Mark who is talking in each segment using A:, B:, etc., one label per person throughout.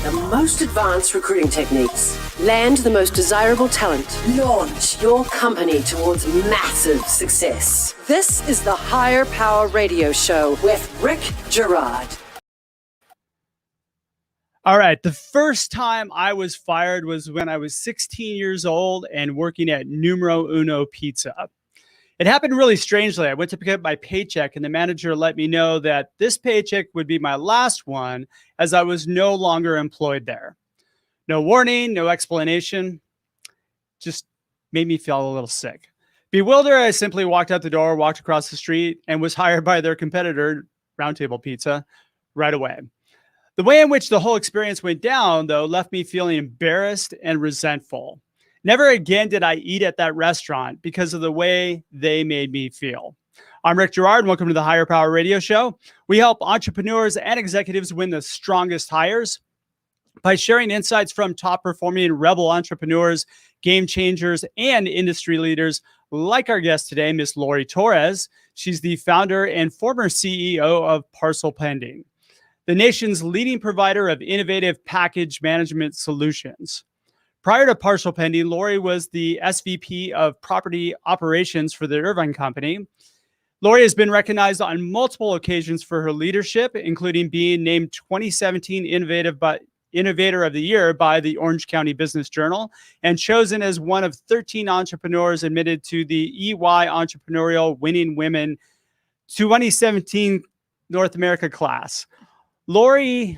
A: the most advanced recruiting techniques. Land the most desirable talent. Launch your company towards massive success. This is the Higher Power Radio Show with Rick Gerard.
B: All right. The first time I was fired was when I was 16 years old and working at Numero Uno Pizza. It happened really strangely. I went to pick up my paycheck and the manager let me know that this paycheck would be my last one as I was no longer employed there. No warning, no explanation. Just made me feel a little sick. Bewildered, I simply walked out the door, walked across the street, and was hired by their competitor, Roundtable Pizza, right away. The way in which the whole experience went down, though, left me feeling embarrassed and resentful. Never again did I eat at that restaurant because of the way they made me feel. I'm Rick Gerard, and welcome to the Higher Power Radio Show. We help entrepreneurs and executives win the strongest hires by sharing insights from top-performing rebel entrepreneurs, game changers, and industry leaders like our guest today, Miss Lori Torres. She's the founder and former CEO of Parcel Pending, the nation's leading provider of innovative package management solutions. Prior to Parcel Pending, Lori was the SVP of Property Operations for the Irvine Company. Lori has been recognized on multiple occasions for her leadership, including being named 2017 Innovator of the Year by the Orange County Business Journal and chosen as one of 13 entrepreneurs admitted to the EY Entrepreneurial Winning Women 2017 North America class. Lori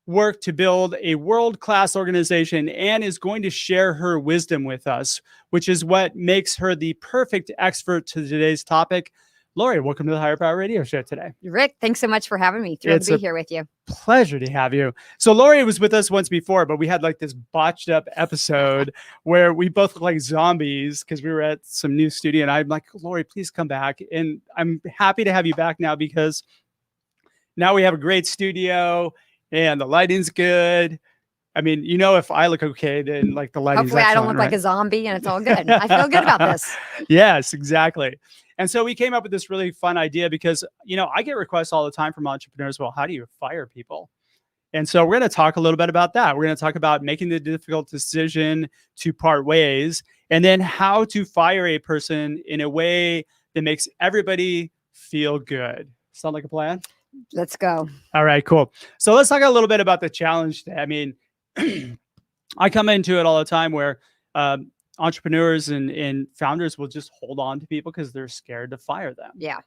B: worked to build a world-class organization and is going to share her wisdom with us, which is what makes her the perfect expert to today's topic. Lori, welcome to the Higher Power Radio Show today.
C: Rick, thanks so much for having me. Thrilled to be here with you.
B: Pleasure to have you. So Lori was with us once before, but we had like this botched up episode where we both look like zombies because we were at some new studio, and I'm like, Lori, please come back. And I'm happy to have you back now because now we have a great studio and the lighting's good. I mean, you know, if I look okay, then like the lighting's
C: hopefully I don't look
B: right?
C: like a zombie and it's all good. I feel good about this.
B: Yes, exactly. And so we came up with this really fun idea because, you know, I get requests all the time from entrepreneurs. Well, how do you fire people? And so we're going to talk a little bit about that. We're going to talk about making the difficult decision to part ways and then how to fire a person in a way that makes everybody feel good. Sound like a plan?
C: Let's go.
B: All right, cool. So let's talk a little bit about the challenge today. I mean, I come into it all the time where entrepreneurs and founders will just hold on to people because they're scared to fire them.
C: Yeah.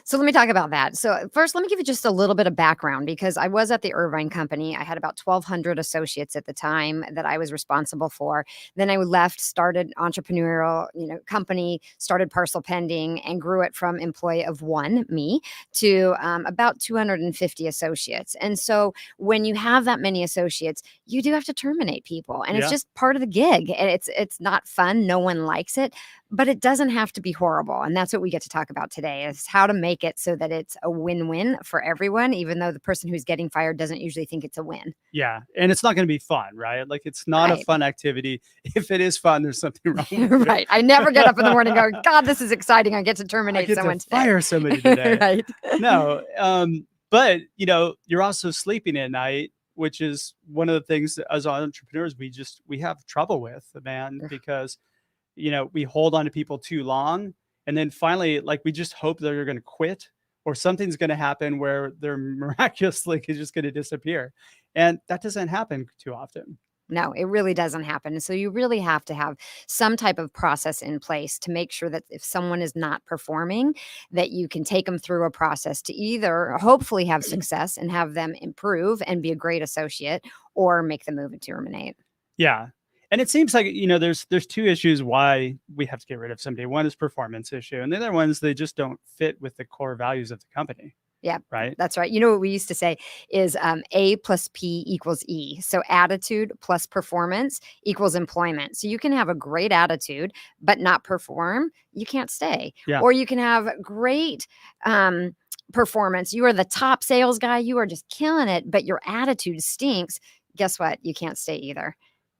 C: So let me talk about that. So first, let me give you just a little bit of background because I was at the Irvine Company. I had about 1,200 associates at the time that I was responsible for. Then I left, started entrepreneurial, company, started Parcel Pending, and grew it from employee of one, me, to about 250 associates. And so when you have that many associates, you do have to terminate people, and it's just part of the gig. And it's not fun. No one likes it. But it doesn't have to be horrible. And that's what we get to talk about today is how to make it so that it's a win-win for everyone, even though the person who's getting fired doesn't usually think it's a win.
B: Yeah. And it's not going to be fun, right? Like it's not a fun activity. If it is fun, there's something wrong with
C: right. I never get up in the morning and go, God, this is exciting. I get to terminate someone
B: today. Fire somebody today.
C: Right.
B: No. But you're also sleeping at night, which is one of the things that as entrepreneurs, we have trouble with, man, because we hold on to people too long. And then finally, like we just hope that they're going to quit or something's going to happen where they're miraculously just going to disappear. And that doesn't happen too often.
C: No, it really doesn't happen. So you really have to have some type of process in place to make sure that if someone is not performing, that you can take them through a process to either hopefully have success and have them improve and be a great associate or make the move and terminate.
B: Yeah. And it seems like, there's two issues why we have to get rid of somebody. One is performance issue, and the other one is they just don't fit with the core values of the company.
C: Yeah,
B: right.
C: That's right. You know what we used to say is A plus P equals E. So attitude plus performance equals employment. So you can have a great attitude, but not perform. You can't stay.
B: Yeah.
C: Or you can have great performance. You are the top sales guy. You are just killing it, but your attitude stinks. Guess what? You can't stay either.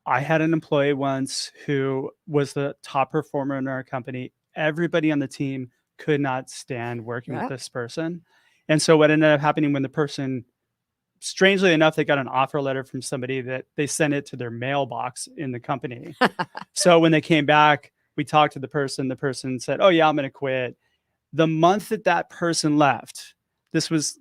B: I had an employee once who was the top performer in our company. Everybody on the team could not stand working with this person. And so what ended up happening when the person strangely enough, they got an offer letter from somebody that they sent it to their mailbox in the company. So when they came back, we talked to the person. The person said, "Oh yeah, I'm going to quit." The month that person left, this was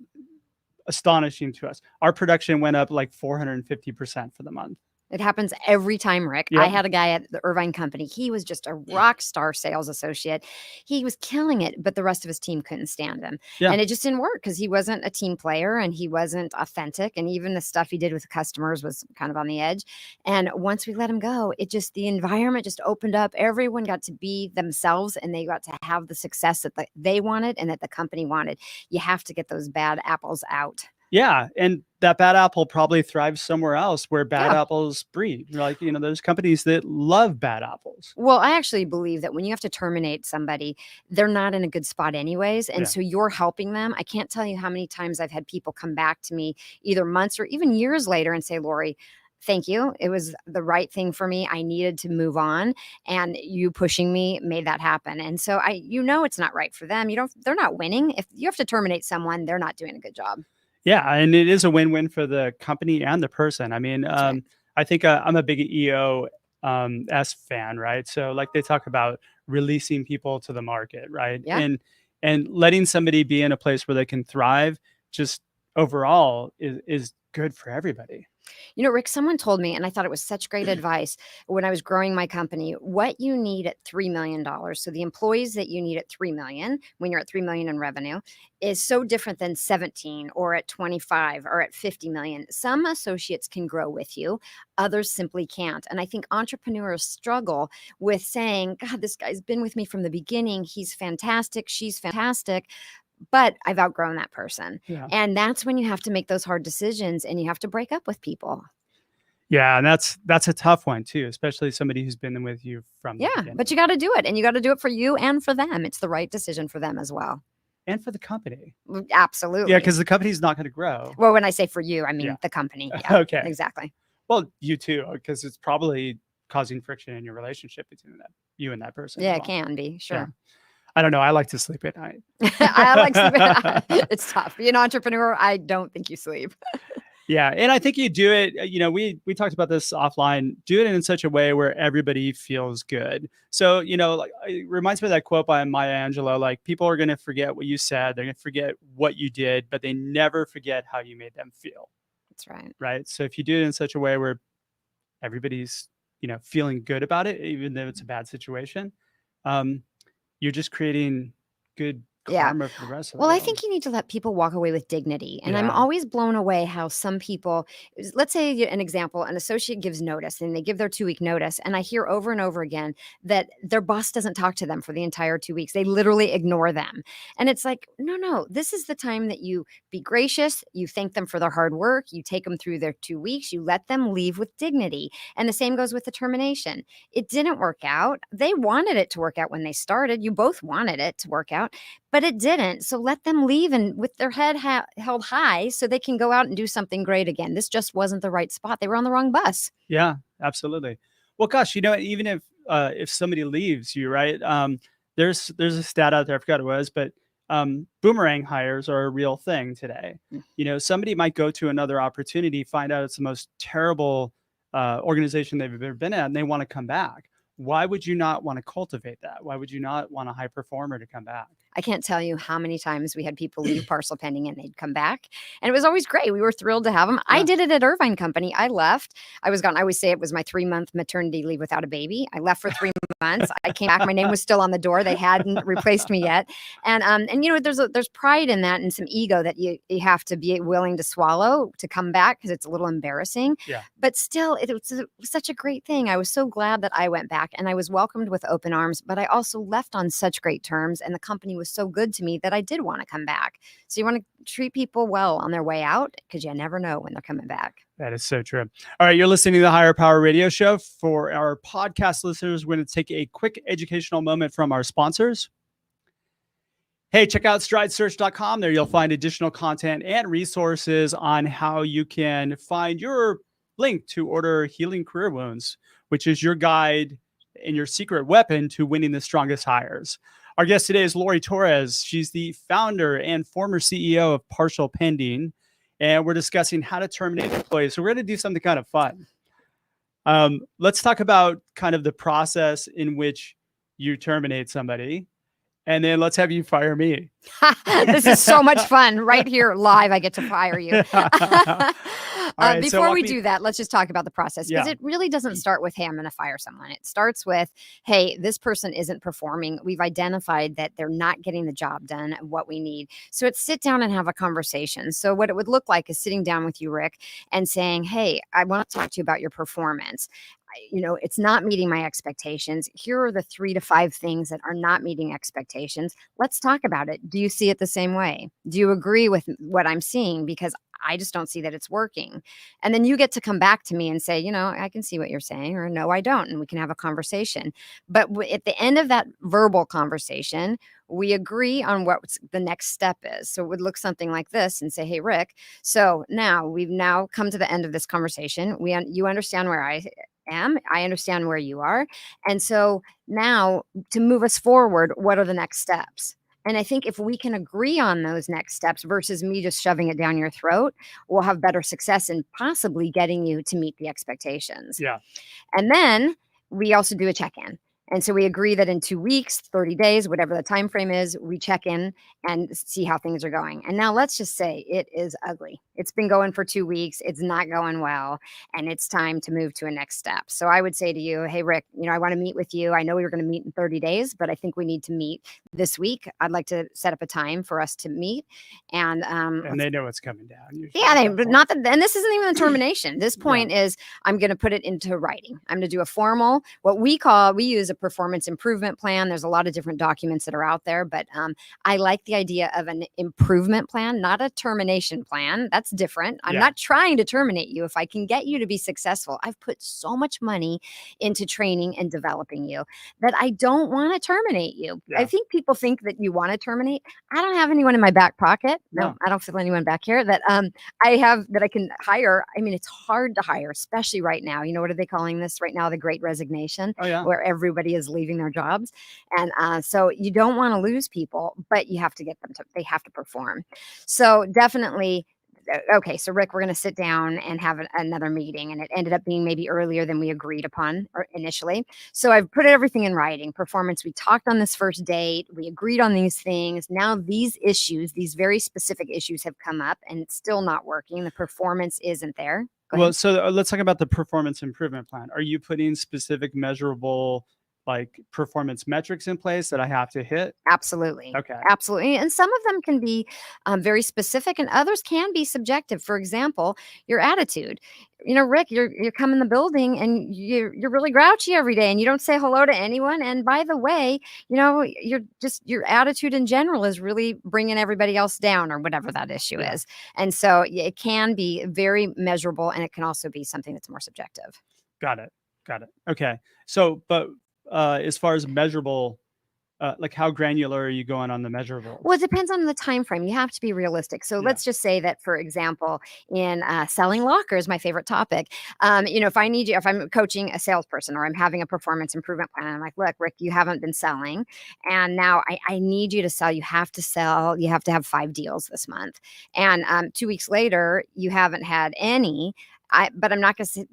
B: astonishing to us. Our production went up like 450% for the month.
C: It happens every time, Rick.
B: Yep.
C: I had a guy at the Irvine company. He was just a rock star sales associate. He was killing it, but the rest of his team couldn't stand him.
B: Yeah.
C: And it just didn't work because he wasn't a team player and he wasn't authentic. And even the stuff he did with customers was kind of on the edge. And once we let him go, the environment just opened up. Everyone got to be themselves and they got to have the success that they wanted and that the company wanted. You have to get those bad apples out.
B: Yeah. And that bad apple probably thrives somewhere else where bad apples breed. Like, there's companies that love bad apples.
C: Well, I actually believe that when you have to terminate somebody, they're not in a good spot anyways. And so you're helping them. I can't tell you how many times I've had people come back to me either months or even years later and say, "Lori, thank you. It was the right thing for me. I needed to move on. And you pushing me made that happen." And so it's not right for them. They're not winning. If you have to terminate someone, they're not doing a good job.
B: Yeah, and it is a win-win for the company and the person. I mean,
C: right.
B: I think I'm a big EOS fan, right? So like they talk about releasing people to the market, right?
C: Yeah.
B: And letting somebody be in a place where they can thrive just overall is good for everybody.
C: Rick, someone told me, and I thought it was such great advice when I was growing my company, what you need at $3 million. So the employees that you need at 3 million, when you're at 3 million in revenue, is so different than 17 or at 25 or at 50 million. Some associates can grow with you. Others simply can't. And I think entrepreneurs struggle with saying, "God, this guy's been with me from the beginning. He's fantastic. She's fantastic. But I've outgrown that person."
B: Yeah.
C: And that's when you have to make those hard decisions and you have to break up with people.
B: Yeah, and that's a tough one too, especially somebody who's been with you from the beginning.
C: But you got to do it, and you got to do it for you and for them. It's the right decision for them as well.
B: And for the company.
C: Absolutely.
B: Yeah, because the company's not going to grow.
C: Well, when I say for you, I mean the company. Yeah,
B: okay.
C: Exactly.
B: Well, you too, because it's probably causing friction in your relationship between you and that person.
C: Yeah, it can be. Sure.
B: Yeah. I don't know. I like to sleep at night.
C: I like sleep. It's tough. Being an entrepreneur, I don't think you sleep.
B: Yeah. And I think you do it, we talked about this offline, do it in such a way where everybody feels good. So, like it reminds me of that quote by Maya Angelou, like people are going to forget what you said. They're going to forget what you did, but they never forget how you made them feel.
C: That's right.
B: Right. So if you do it in such a way where everybody's, feeling good about it, even though it's a bad situation, you're just creating good karma for the rest of the world.
C: I think you need to let people walk away with dignity. And I'm always blown away how some people, let's say an example, an associate gives notice and they give their 2-week notice. And I hear over and over again that their boss doesn't talk to them for the entire 2 weeks. They literally ignore them. And it's like, no, this is the time that you be gracious. You thank them for their hard work. You take them through their 2 weeks. You let them leave with dignity. And the same goes with the termination. It didn't work out. They wanted it to work out when they started. You both wanted it to work out. But it didn't. So let them leave and with their head held high so they can go out and do something great again. This just wasn't the right spot. They were on the wrong bus.
B: Yeah, absolutely. Well, gosh, even if somebody leaves you, right? There's a stat out there. I forgot what it was, but boomerang hires are a real thing today. Somebody might go to another opportunity, find out it's the most terrible organization they've ever been at, and they want to come back. Why would you not want to cultivate that? Why would you not want a high performer to come back?
C: I can't tell you how many times we had people leave Parcel Pending and they'd come back. And it was always great. We were thrilled to have them. Yeah. I did it at Irvine Company. I left. I was gone. I always say it was my 3-month maternity leave without a baby. I left for 3 months. I came back. My name was still on the door. They hadn't replaced me yet. And there's pride in that and some ego that you have to be willing to swallow to come back because it's a little embarrassing. Yeah. But still, it was such a great thing. I was so glad that I went back and I was welcomed with open arms, but I also left on such great terms and the company was so good to me that I did want to come back. So you want to treat people well on their way out because you never know when they're coming back.
B: That is so true. All right. You're listening to the Higher Power Radio Show. For our podcast listeners, we're going to take a quick educational moment from our sponsors. Hey, check out stridesearch.com. There you'll find additional content and resources on how you can find your link to order Healing Career Wounds, which is your guide and your secret weapon to winning the strongest hires. Our guest today is Lori Torres. She's the founder and former CEO of Parcel Pending. and we're discussing how to terminate employees. So we're going to do something kind of fun. Let's talk about kind of the process in which you terminate somebody, and then let's have you fire me.
C: This is so much fun. Right here live, I get to fire you.
B: Right,
C: Before we do that, let's just talk about the process, because it really doesn't start with, hey, I'm going to fire someone. It starts with, hey, this person isn't performing. We've identified that they're not getting the job done, what we need. So it's sit down and have a conversation. So what it would look like is sitting down with you, Rick, and saying, hey, I want to talk to you about your performance. It's not meeting my expectations. Here are the 3 to 5 things that are not meeting expectations. Let's talk about it. Do you see it the same way? Do you agree with what I'm seeing? Because I just don't see that it's working. And then you get to come back to me and say, I can see what you're saying, or no, I don't. And we can have a conversation. But at the end of that verbal conversation, we agree on what the next step is. So it would look something like this and say, hey, Rick, so now we've come to the end of this conversation. You understand where I am. I understand where you are. And so now to move us forward, what are the next steps? And I think if we can agree on those next steps versus me just shoving it down your throat, we'll have better success in possibly getting you to meet the expectations.
B: Yeah.
C: And then we also do a check-in. And so we agree that in 2 weeks, 30 days, whatever the time frame is, we check in and see how things are going. And now let's just say it is ugly. It's been going for 2 weeks. It's not going well. And it's time to move to a next step. So I would say to you, hey, Rick, I want to meet with you. I know we were going to meet in 30 days, but I think we need to meet this week. I'd like to set up a time for us to meet. And
B: they know what's coming down.
C: Yeah, and this isn't even a termination. This point is I'm going to put it into writing. I'm going to do a formal, we use a performance improvement plan. There's a lot of different documents that are out there, but I like the idea of an improvement plan, not a termination plan. That's different. I'm not trying to terminate you. If I can get you to be successful, I've put so much money into training and developing you that I don't want to terminate you. Yeah. I think people think that you want to terminate. I don't have anyone in my back pocket. No, I don't feel anyone back here that I have that I can hire. I mean, it's hard to hire, especially right now. What are they calling this right now? The Great Resignation, where everybody is leaving their jobs. And so you don't want to lose people, but you have to get them they have to perform. So definitely, okay, so Rick, we're going to sit down and have another meeting. And it ended up being maybe earlier than we agreed upon initially. So I've put everything in writing. Performance, we talked on this first date. We agreed on these things. Now these issues, these very specific issues have come up and it's still not working. The performance isn't there.
B: Well, so let's talk about the performance improvement plan. Are you putting specific measurable performance metrics in place that I have to hit?
C: Absolutely.
B: Okay.
C: Absolutely. And some of them can be very specific and others can be subjective. For example, your attitude. Rick, you come in the building and you're really grouchy every day and you don't say hello to anyone. And by the way, your attitude in general is really bringing everybody else down or whatever that issue is. And so it can be very measurable and it can also be something that's more subjective.
B: Got it. Okay. So, but as far as measurable, how granular are you going on the measurable?
C: Well, it depends on the time frame. You have to be realistic. So let's just say that, for example, in selling lockers, my favorite topic, if I'm coaching a salesperson or I'm having a performance improvement plan, I'm like, look, Rick, you haven't been selling. And now I need you to sell. You have to sell. You have to have 5 deals this month. And 2 weeks later, you haven't had any. But I'm not going to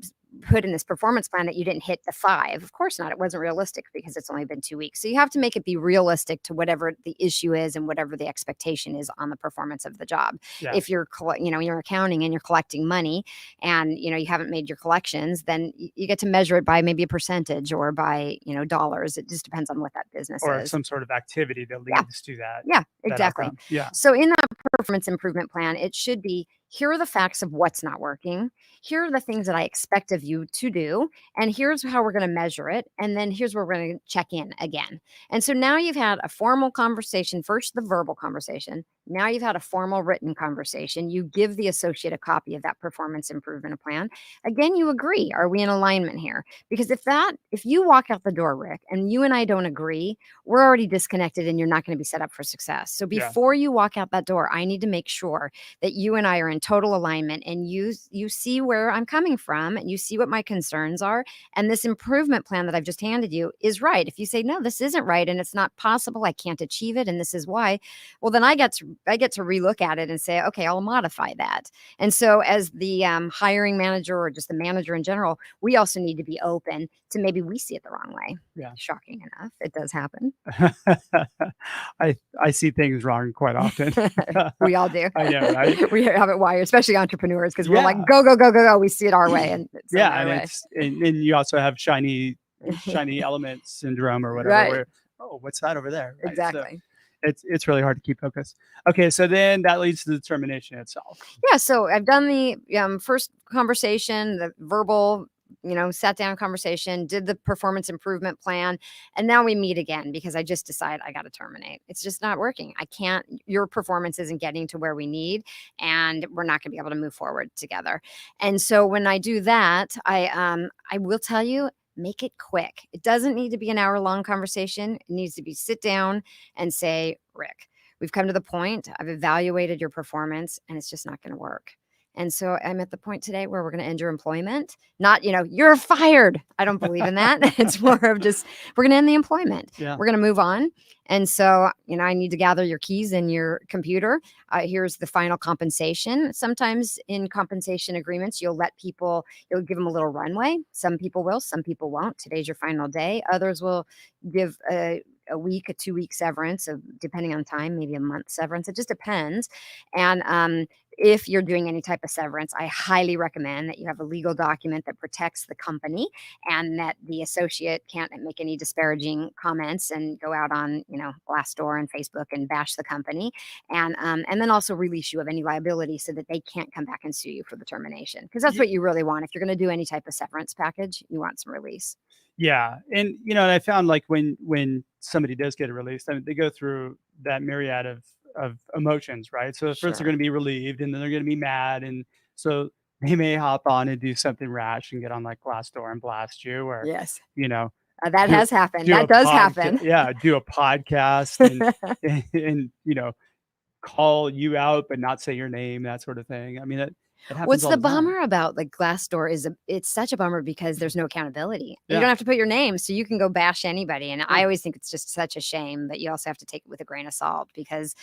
C: put in this performance plan that you didn't hit the 5. Of course not. It wasn't realistic because it's only been 2 weeks. So you have to make it be realistic to whatever the issue is and whatever the expectation is on the performance of the job. Yeah. If you're accounting and you're collecting money and, you haven't made your collections, then you get to measure it by maybe a percentage or by, dollars. It just depends on what that business is.
B: Or some sort of activity that leads to that.
C: Yeah, exactly. So in that performance improvement plan, it should be, here are the facts of what's not working. Here are the things that I expect of you to do. And here's how we're going to measure it. And then here's where we're going to check in again. And so now you've had a formal conversation, first the verbal conversation. Now you've had a formal written conversation. You give the associate a copy of that performance improvement plan. Again, you agree. Are we in alignment here? Because if you walk out the door, Rick, and you and I don't agree, we're already disconnected and you're not going to be set up for success. So before you walk out that door, I need to make sure that you and I are in total alignment and you see where I'm coming from and you see what my concerns are. And this improvement plan that I've just handed you is right. If you say, no, this isn't right and it's not possible, I can't achieve it, and this is why, well, then I get to I get to relook at it and say, okay, I'll modify that. And so as the hiring manager or just the manager in general, we also need to be open to maybe we see it the wrong way.
B: Yeah.
C: Shocking enough, it does happen.
B: I see things wrong quite often.
C: We all do.
B: I know, right?
C: We have it wired, especially entrepreneurs, because we're like,
B: Yeah.
C: go, go, go, go, go. We see it our way, and it's
B: Yeah,
C: not our
B: and
C: way.
B: it's and you also have shiny element syndrome or whatever,
C: Right.
B: where, oh, what's that over there? Right? So
C: Exactly.
B: it's really hard to keep focus. Okay, so then that leads to the termination itself.
C: Yeah. So I've done the first conversation, the verbal, sat down conversation, did the performance improvement plan, and now we meet again because I just decide I got to terminate. It's just not working. I can't. Your performance isn't getting to where we need, and we're not going to be able to move forward together. And so when I do that, I will tell you, make it quick. It doesn't need to be an hour-long conversation. It needs to be sit down and say, Rick, we've come to the point, I've evaluated your performance, and it's just not going to work. And so I'm at the point today where we're going to end your employment. Not, you're fired. I don't believe in that. It's more of just, we're going to end the employment.
B: Yeah.
C: We're going to move on. And so, I need to gather your keys and your computer. Here's the final compensation. Sometimes in compensation agreements, you'll give them a little runway. Some people will, some people won't. Today's your final day. Others will give a week, a 2-week severance, depending on time, maybe a month severance. It just depends. And if you're doing any type of severance, I highly recommend that you have a legal document that protects the company and that the associate can't make any disparaging comments and go out on, Glassdoor and Facebook and bash the company. And then also release you of any liability so that they can't come back and sue you for the termination. Because that's what you really want. If you're going to do any type of severance package, you want some release.
B: Yeah. And, and I found like when somebody does get released, I mean, they go through that myriad of emotions, right? So first they're going to be relieved and then they're going to be mad. And so they may hop on and do something rash and get on like Glassdoor and blast you or,
C: Yes.
B: do-
C: That has happened.
B: do
C: That
B: a
C: does
B: podca-
C: happen.
B: Yeah. Do a podcast and call you out, but not say your name, that sort of thing. I mean, it happens
C: What's
B: all
C: the
B: the time.
C: bummer about like Glassdoor is it's such a bummer because there's no accountability.
B: Yeah.
C: You don't have to put your name, so you can go bash anybody. And I
B: Yeah.
C: always think it's just such a shame, but you also have to take it with a grain of salt because,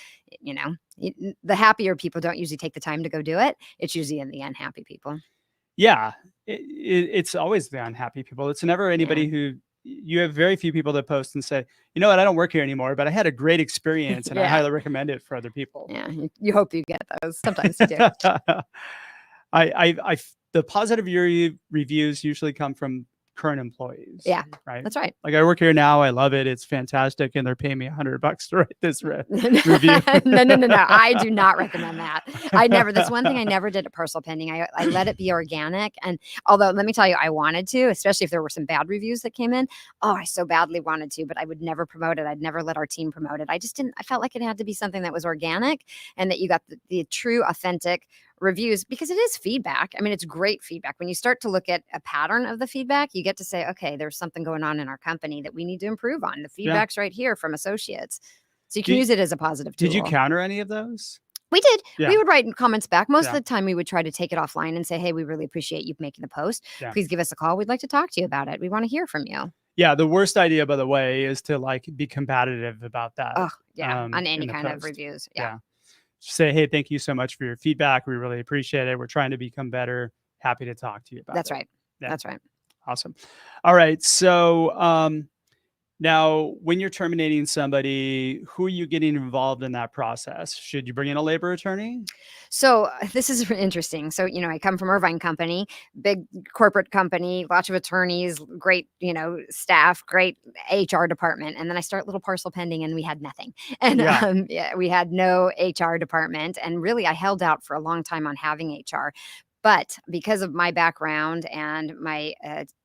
C: the happier people don't usually take the time to go do it. It's usually in the unhappy people.
B: Yeah. It's always the unhappy people. It's never anybody who you have very few people that post and say, you know what, I don't work here anymore, but I had a great experience and I
C: Yeah.
B: highly recommend it for other people.
C: Yeah, you hope you get those. Sometimes you do.
B: The positive reviews usually come from current employees.
C: Yeah,
B: right.
C: That's right.
B: Like I work here now. I love it. It's fantastic. And they're paying me $100 to write this review.
C: No. I do not recommend that. That's one thing I never did at Parcel Pending. I let it be organic. And although let me tell you, I wanted to, especially if there were some bad reviews that came in. Oh, I so badly wanted to, but I would never promote it. I'd never let our team promote it. I just didn't, I felt like it had to be something that was organic and that you got the true, authentic reviews because it is feedback. I mean, it's great feedback. When you start to look at a pattern of the feedback, you get to say, okay, there's something going on in our company that we need to improve on. The feedback's right here from associates. So you can use it as a positive tool.
B: Did you counter any of those?
C: We did.
B: Yeah.
C: We would write comments back. Most
B: Yeah.
C: of the time we would try to take it offline and say, hey, we really appreciate you making the post.
B: Yeah.
C: Please give us a call. We'd like to talk to you about it. We want to hear from you.
B: Yeah. The worst idea, by the way, is to like be combative about that.
C: Oh, yeah. On any
B: in the
C: kind of
B: post.
C: reviews. Yeah.
B: Say, hey, thank you so much for your feedback. We really appreciate it. We're trying to become better. Happy to talk to you about
C: That's
B: it.
C: right.
B: Yeah.
C: That's right.
B: Awesome. All right. So now when you're terminating somebody, who are you getting involved in that process? Should you bring in a labor attorney?
C: So this is interesting. So, I come from Irvine Company, big corporate company, lots of attorneys, great, staff, great HR department. And then I start Little Parcel Pending and we had nothing. And we had no HR department. And really, I held out for a long time on having HR. But because of my background and my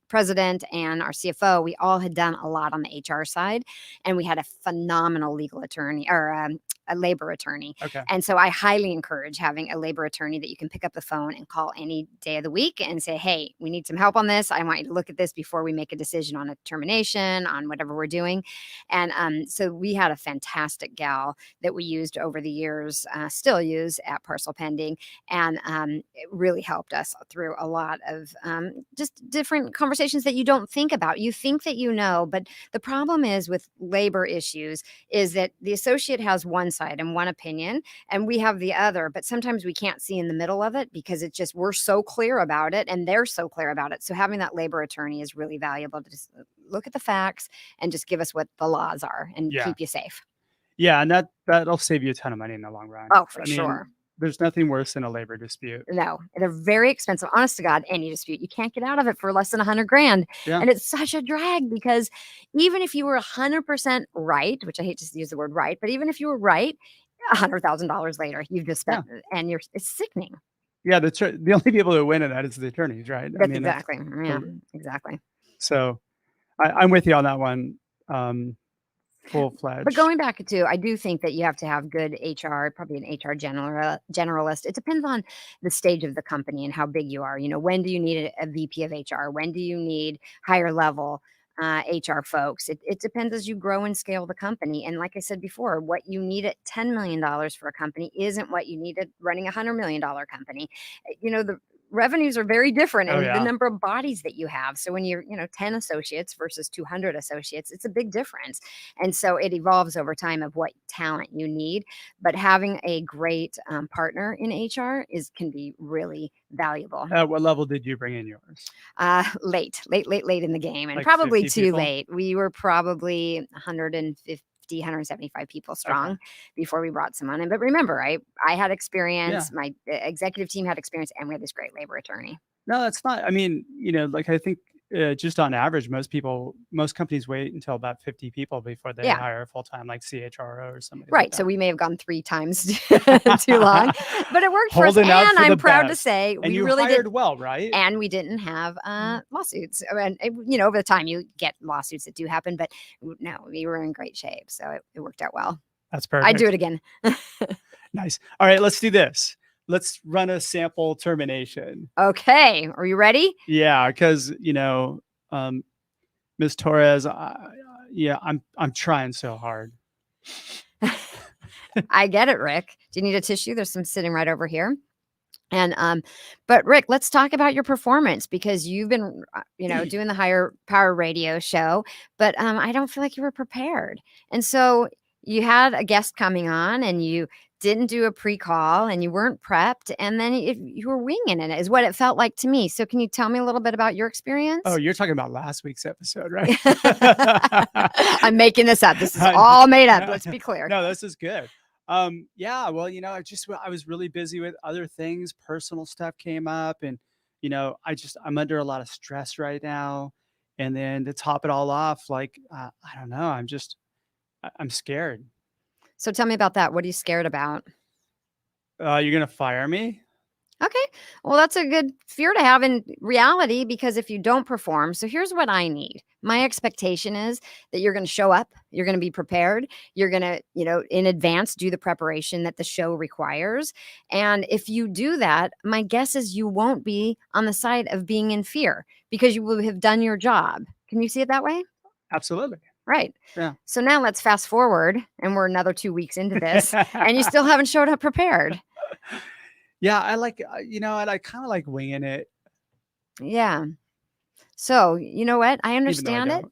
C: president and our CFO, we all had done a lot on the HR side, and we had a phenomenal legal attorney or a labor attorney.
B: Okay.
C: And so I highly encourage having a labor attorney that you can pick up the phone and call any day of the week and say, hey, we need some help on this. I want you to look at this before we make a decision on a termination, on whatever we're doing. And so we had a fantastic gal that we used over the years, still use at Parcel Pending. And it really helped us through a lot of just different conversations. conversations that you don't think about. You think that you know, but the problem is with labor issues is that the associate has one side and one opinion, and we have the other, but sometimes we can't see in the middle of it because it's just, we're so clear about it and they're so clear about it. So having that labor attorney is really valuable to just look at the facts and just give us what the laws are and
B: Yeah.
C: keep you safe.
B: Yeah, and that'll save you a ton of money in the long run.
C: Oh, for
B: I mean,
C: sure.
B: there's nothing worse than a labor dispute.
C: No, they're very expensive. Honest to God, any dispute, you can't get out of it for less than 100 grand.
B: Yeah.
C: And it's such a drag because even if you were 100% right, which I hate to use the word right, but even if you were right, $100,000 later, you've just spent, and it's sickening.
B: Yeah, the only people who win in that is the attorneys, right?
C: That's exactly. Yeah,
B: totally.
C: exactly.
B: So I'm with you on that one. Full-fledged.
C: But going back to, I do think that you have to have good HR, probably an HR generalist. It depends on the stage of the company and how big you are. You know, when do you need a VP of HR? When do you need higher level HR folks? It depends as you grow and scale the company. And like I said before, what you need at $10 million for a company isn't what you need at running a $100 million company. You know, the revenues are very different
B: Oh,
C: and
B: yeah.
C: the number of bodies that you have. So when you're, 10 associates versus 200 associates, it's a big difference. And so it evolves over time of what talent you need. But having a great partner in HR can be really valuable.
B: At what level did you bring in yours?
C: Late in the game, and
B: Like
C: probably
B: 50
C: too
B: people?
C: late. We were probably 175 people strong before we brought someone in. But remember, I had experience, my executive team had experience, and we had this great labor attorney.
B: No, that's not. I mean, like I think just on average, most companies wait until about 50 people before they hire a full-time like CHRO or somebody.
C: Right.
B: Like
C: so we may have gone 3 times too long, but it worked for us. And I'm proud to say
B: and
C: we
B: you
C: really
B: hired
C: did
B: well, right?
C: And we didn't have lawsuits. And over the time you get lawsuits that do happen, but no, we were in great shape. So it worked out well.
B: That's perfect.
C: I'd do it again.
B: Nice. All right, let's do this. Let's run a sample termination.
C: Okay. Are you ready?
B: Yeah, because Ms. Torres, I'm trying so hard.
C: I get it, Rick. Do you need a tissue? There's some sitting right over here. And but Rick, let's talk about your performance because you've been doing the Higher Power Radio show, but I don't feel like you were prepared. And so you had a guest coming on and you didn't do a pre-call and you weren't prepped, and then you were winging it is what it felt like to me. So can you tell me a little bit about your experience?
B: Oh, you're talking about last week's episode, right?
C: I'm making this up. This is all made up. Let's be clear.
B: No, this is good. Yeah, well, I was really busy with other things. Personal stuff came up, and I'm under a lot of stress right now. And then to top it all off, like I don't know, I'm scared.
C: So tell me about that. What are you scared about?
B: You're gonna fire me?
C: Okay. Well, that's a good fear to have in reality because if you don't perform, so here's what I need. My expectation is that you're going to show up, you're going to be prepared, you're going to, in advance do the preparation that the show requires. And if you do that, my guess is you won't be on the side of being in fear because you will have done your job. Can you see it that way?
B: Absolutely.
C: Right.
B: Yeah.
C: So now let's fast forward and we're another 2 weeks into this and you still haven't showed up prepared.
B: Yeah, I like, I kind of like winging it.
C: Yeah. So, you know what? I understand
B: it.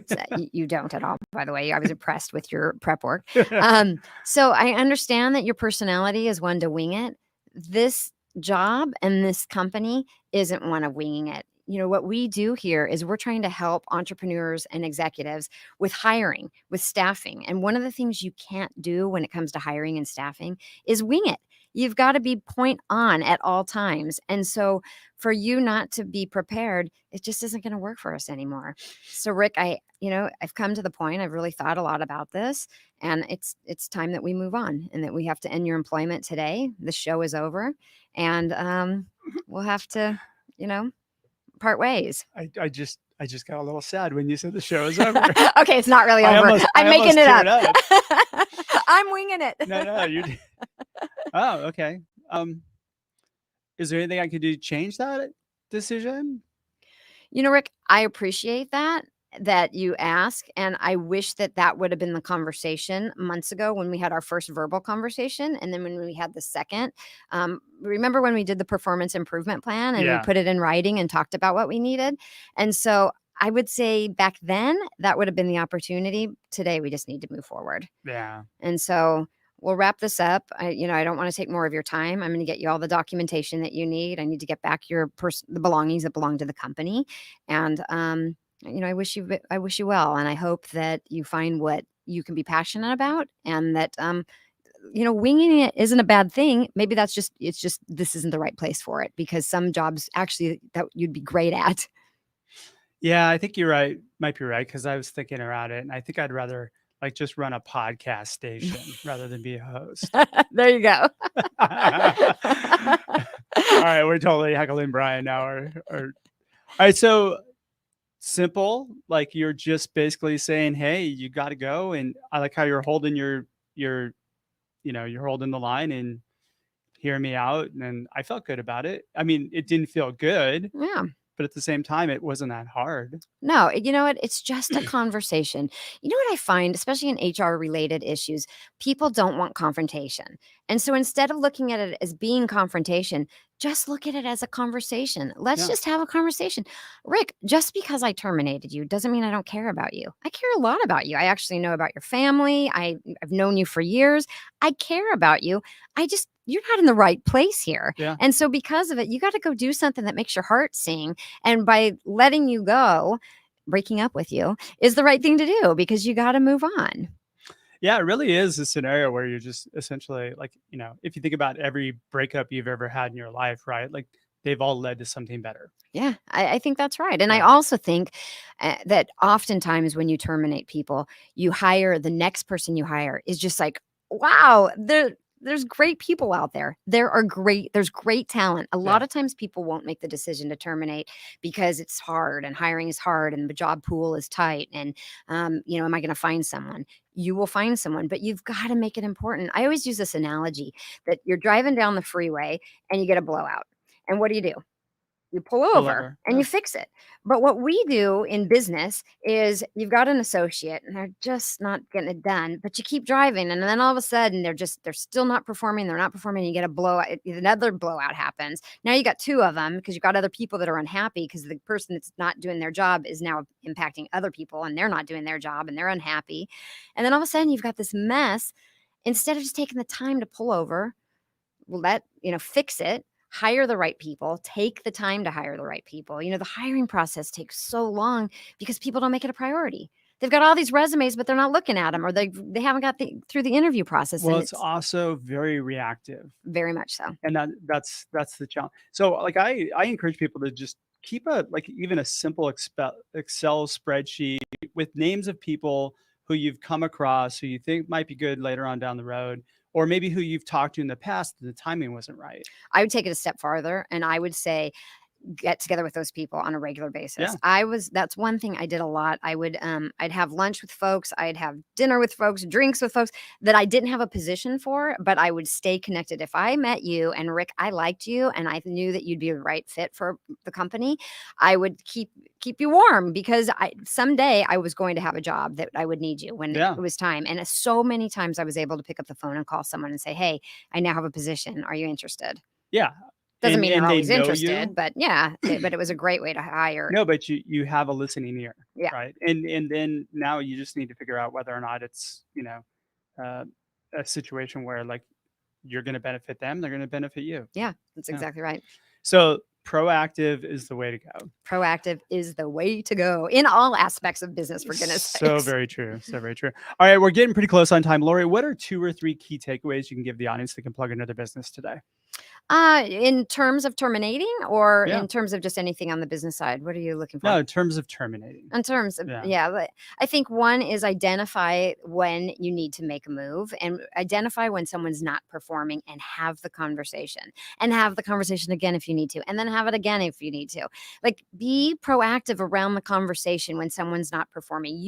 C: So, you don't at all, by the way. I was impressed with your prep work. So I understand that your personality is one to wing it. This job and this company isn't one of winging it. What we do here is we're trying to help entrepreneurs and executives with hiring, with staffing. And one of the things you can't do when it comes to hiring and staffing is wing it. You've got to be point on at all times. And so for you not to be prepared, it just isn't going to work for us anymore. So Rick, I've come to the point, I've really thought a lot about this, and it's time that we move on and that we have to end your employment today. The show is over and we'll have to, part ways.
B: I just got a little sad when you said the show is over.
C: Okay, it's not really over. I'm making it up. I'm winging it.
B: No, you. Oh, okay. Is there anything I could do to change that decision?
C: Rick, I appreciate that. that you ask, and I wish that that would have been the conversation months ago when we had our first verbal conversation, and then when we had the second. Remember when we did the performance improvement plan and we
B: Yeah.
C: put it in writing and talked about what we needed? And so I would say back then that would have been the opportunity. Today we just need to move forward.
B: Yeah.
C: And so we'll wrap this up. I don't want to take more of your time. I'm going to get you all the documentation that you need. I need to get back the belongings that belong to the company. And I wish you well, and I hope that you find what you can be passionate about, and that winging it isn't a bad thing. Maybe it's just this isn't the right place for it, because some jobs actually that you'd be great at.
B: Yeah, I think you're right. Might be right, because I was thinking around it, and I think I'd rather like just run a podcast station rather than be a host.
C: There you go.
B: All right, we're totally heckling Brian now. All right, so simple, like you're just basically saying, hey, you got to go. And I like how you're holding you're holding the line and hearing me out. And I felt good about it. I mean, it didn't feel good,
C: Yeah.
B: but at the same time, it wasn't that hard.
C: No, you know what? It's just a conversation. You know what I find, especially in HR related issues, people don't want confrontation. And so instead of looking at it as being confrontation, just look at it as a conversation. Let's
B: Yeah.
C: just have a conversation. Rick, just because I terminated you doesn't mean I don't care about you. I care a lot about you. I actually know about your family. I've known you for years. I care about you. You're not in the right place here.
B: Yeah.
C: And so because of it, you got to go do something that makes your heart sing. And by letting you go, breaking up with you is the right thing to do, because you got to move on.
B: Yeah, it really is a scenario where you're just essentially like, if you think about every breakup you've ever had in your life, right? Like they've all led to something better.
C: Yeah, I think that's right. And I
B: Yeah.
C: also think that oftentimes when you terminate people, the next person you hire is just like, wow, there's great people out there. There's great talent. A lot
B: Yeah.
C: of times people won't make the decision to terminate because it's hard and hiring is hard and the job pool is tight. And, am I going to find someone? You will find someone, but you've got to make it important. I always use this analogy that you're driving down the freeway and you get a blowout. And what do? You pull over and
B: Yeah.
C: you fix it. But what we do in business is you've got an associate and they're just not getting it done, but you keep driving. And then all of a sudden they're still not performing. They're not performing. You get a blowout. Another blowout happens. Now you got two of them because you've got other people that are unhappy because the person that's not doing their job is now impacting other people and they're not doing their job and they're unhappy. And then all of a sudden you've got this mess. Instead of just taking the time to pull over, fix it, hire the right people, take the time to hire the right people. The hiring process takes so long because people don't make it a priority. They've got all these resumes, but they're not looking at them, or they haven't got through the interview process.
B: Well,
C: and
B: it's also very reactive.
C: very much so.
B: And that's the challenge. So like I encourage people to just keep even a simple Excel spreadsheet with names of people who you've come across who you think might be good later on down the road, or maybe who you've talked to in the past and the timing wasn't right.
C: I would take it a step farther, and I would say get together with those people on a regular basis.
B: Yeah.
C: That's one thing I did a lot. I'd have lunch with folks, I'd have dinner with folks, drinks with folks that I didn't have a position for, but I would stay connected. If I met you and Rick, I liked you and I knew that you'd be a right fit for the company, I would keep you warm, because someday I was going to have a job that I would need you when
B: Yeah.
C: it was time. And so many times I was able to pick up the phone and call someone and say, hey, I now have a position. Are you interested?
B: Yeah.
C: Doesn't mean
B: and
C: you're
B: they
C: always
B: know
C: interested,
B: you.
C: but yeah, but it was a great way to hire.
B: No, but you have a listening ear.
C: Yeah.
B: Right. And then now you just need to figure out whether or not it's, a situation where like you're going to benefit them, they're going to benefit you.
C: Yeah, that's
B: Yeah.
C: exactly right.
B: So proactive is the way to go.
C: Proactive is the way to go in all aspects of business, for goodness
B: So
C: sakes.
B: very true. So very true. All right, we're getting pretty close on time. Lori, what are 2 or 3 key takeaways you can give the audience that can plug into their business today?
C: In terms of terminating, or
B: Yeah.
C: in terms of just anything on the business side? What are you looking for?
B: No, in terms of terminating.
C: In terms of,
B: Yeah.
C: but I think one is identify when you need to make a move, and identify when someone's not performing, and have the conversation, and have the conversation again if you need to, and then have it again if you need to. Like, be proactive around the conversation when someone's not performing.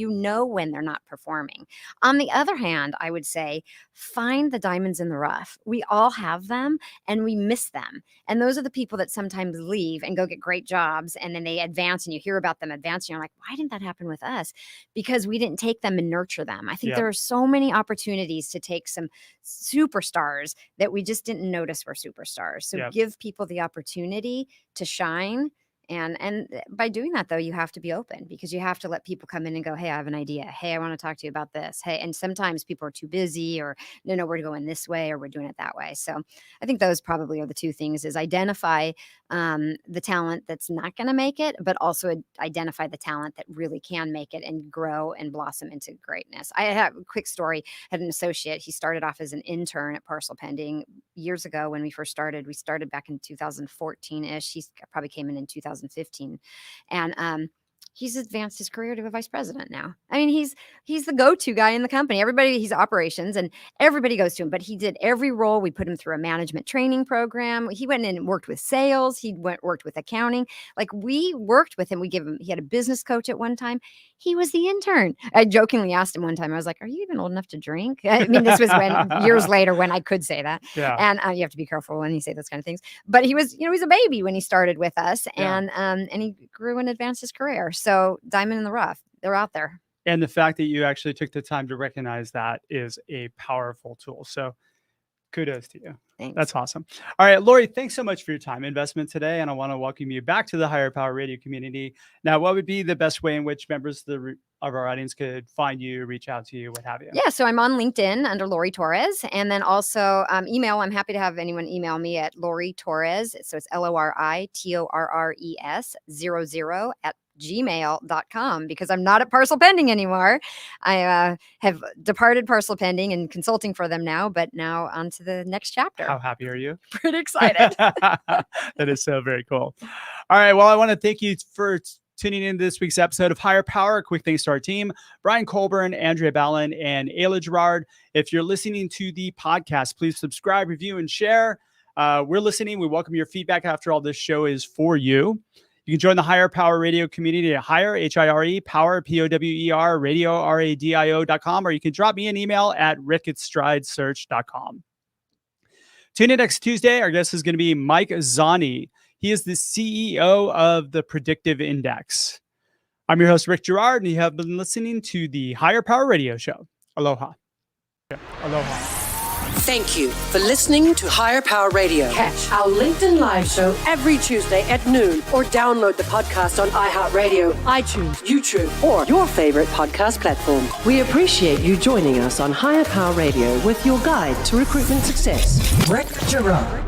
C: When they're not performing. On the other hand, I would say find the diamonds in the rough. We all have them, and we miss them. And those are the people that sometimes leave and go get great jobs, and then they advance, and you hear about them advance, and you're like, why didn't that happen with us? Because we didn't take them and nurture them. I think there are so many opportunities to take some superstars that we just didn't notice were superstars. So give people the opportunity to shine. And by doing that, though, you have to be open, because you have to let people come in and go, hey, I have an idea. Hey, I want to talk to you about this. Hey, and sometimes people are too busy, or no, we're going this way, or we're doing it that way. So I think those probably are the two things: is identify the talent that's not going to make it, but also identify the talent that really can make it and grow and blossom into greatness. I have a quick story. I had an associate. He started off as an intern at Parcel Pending years ago when we first started. We started back in 2014-ish. He probably came in 2015. And he's advanced his career to a vice president now. I mean, he's the go-to guy in the company. He's operations, and everybody goes to him, but he did every role. We put him through a management training program. He went in and worked with sales. He worked with accounting. Like, we worked with him. He had a business coach at one time. He was the intern. I jokingly asked him one time, I was like, are you even old enough to drink? I mean, this was years later when I could say that. Yeah. And you have to be careful when you say those kind of things. But he was, he's a baby when he started with us, and he grew and advanced his career. So diamond in the rough, they're out there.
B: And the fact that you actually took the time to recognize that is a powerful tool. So kudos to you.
C: Thanks.
B: That's awesome. All right, Lori, thanks so much for your time investment today. And I want to welcome you back to the Higher Power Radio community. Now, what would be the best way in which members of our audience could find you, reach out to you, what have you?
C: Yeah, so I'm on LinkedIn under Lori Torres. And then also email. I'm happy to have anyone email me at Lori Torres. So it's LORITORRES 00 at gmail.com, because I'm not at Parcel Pending anymore. I have departed Parcel Pending and consulting for them now, but now on to the next chapter.
B: How happy are you?
C: Pretty excited.
B: That is so very cool. All right. Well, I want to thank you for tuning in to this week's episode of Higher Power. Quick thanks to our team: Brian Colburn, Andrea Ballin, and Ayla Gerard. If you're listening to the podcast, please subscribe, review, and share. We're listening. We welcome your feedback. After all, this show is for you. You can join the Higher Power Radio community at Higher, H-I-R-E, Power, P-O-W-E-R, radio, R-A-D-I-O.com, or you can drop me an email at rickatstridesearch.com. Tune in next Tuesday. Our guest is going to be Mike Zani. He is the CEO of the Predictive Index. I'm your host, Rick Gerard, and you have been listening to the Higher Power Radio Show. Aloha. Aloha.
A: Thank you for listening to Higher Power Radio. Catch our LinkedIn Live show every Tuesday at noon, or download the podcast on iHeartRadio, iTunes, YouTube, or your favorite podcast platform. We appreciate you joining us on Higher Power Radio with your guide to recruitment success, Rick Gerard.